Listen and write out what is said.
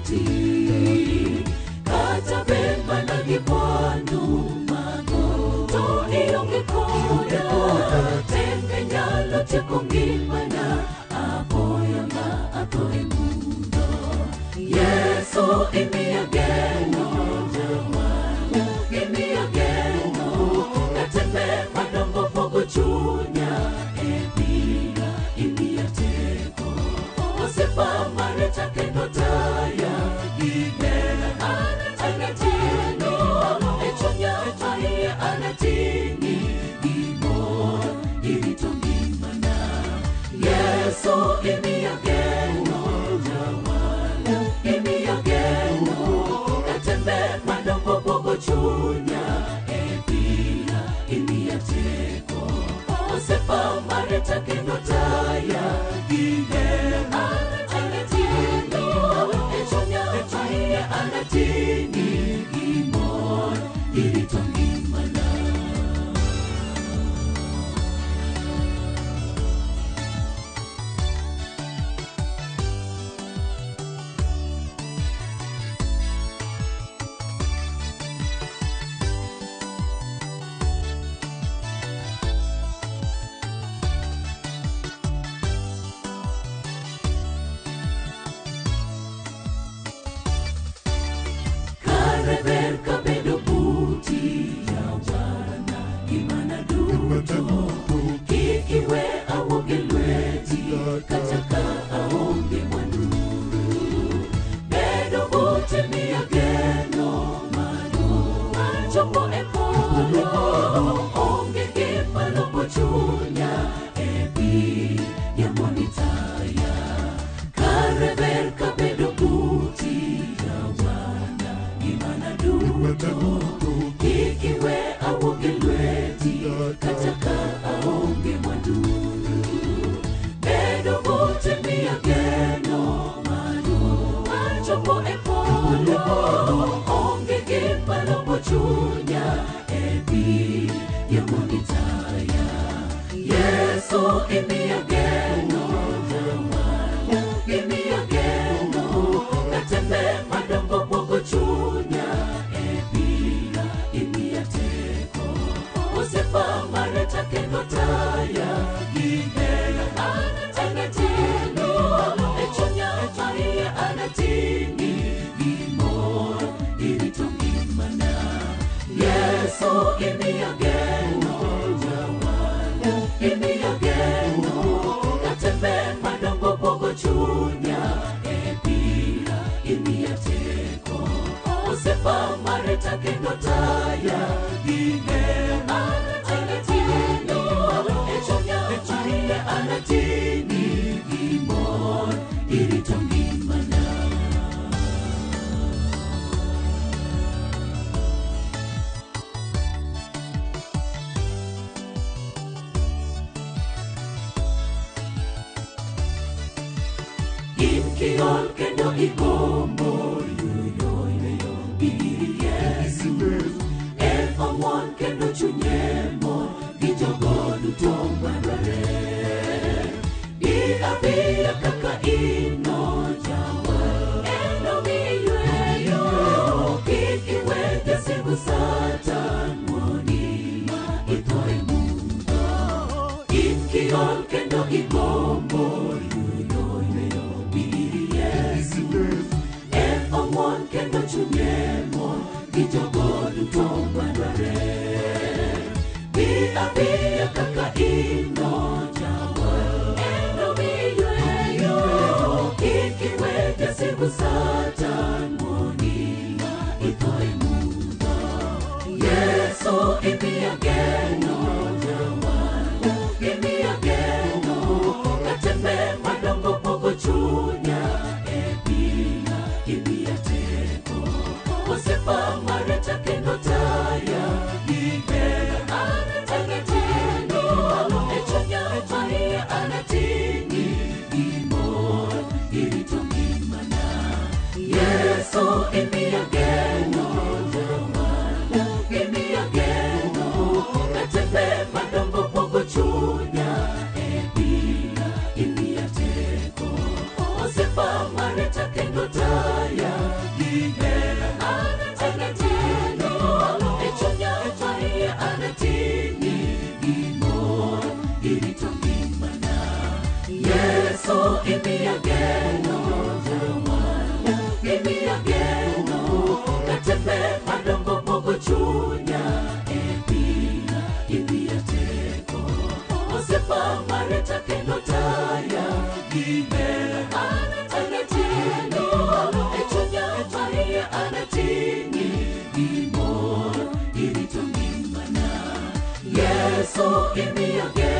boti kata bemba na gibwandu mago to ionge koda tembe nyalo tieko ngimana apoya ma atho e mundo. Yesu imiya geno jawala, imiya geno katembe madongo pogo chunya e bila imiya teko osepa mareta kendo taya gibera anatini e chunya ahinya anatini gimor irito ngimana. Yesu imiya geno jawala, imiya geno katembe madongo pogo chunya e bila imiya teko osepa mareta kendo taya gibera anatini e chunya ahinya anatini gimor irito ngimana. Kareber kabedo buti yawana gimana duto kikiwe awoge lweti kataka aonge mwanuru bedo buti miya geno mano chopo e polo onge gimano bochunya e pi ya monitaya. Kareber kabedo buti yawana gimana duto kikiwe awoge lweti kataka aonge mwanuru bedo buti miya geno mano chopo e polo onge gimano bochunya e pi ya monitaya. Yesu imiya geno jawala, imiya geno katembe madongo pogo chunya e bila imiya teko osepa mareta kendo taya gibera anatini e chunya ahinya anatini gimor irito ngimana. Yesu imiya geno jawala, imiya geno katembe madongo pogo chunya e bila imiya teko osepa mareta kendo taya gibera anatini e chunya ahinya anatini gimor irito ngimana. Kiol kendo igombo yuyo biri Yesu en ong'won kendo chunye mor gi jogo duto madware i abiya kaka ino jawal eno miyweyo kik iwe jasigu Satan moni ma itho e mundo. In kiol kendo igombo yuyo biri Yesu en ong'won kendo chunye mor gi jogo duto madware i abiya kaka ino jawal eno miyweyo kik iwe jasigu Satan moni ma itho e mundo. Yesu imiya geno jawala, imiya geno katembe madongo pogo chunya e bila imiya teko osepa mareta kendo taya gibera anatini e chunya ahinya anatini gimor irito ngimana. Yesu imiya geno jawala, imiya geno katembe madongo pogo chunya e bila imiya teko osepa mareta kendo taya Yesu imiyo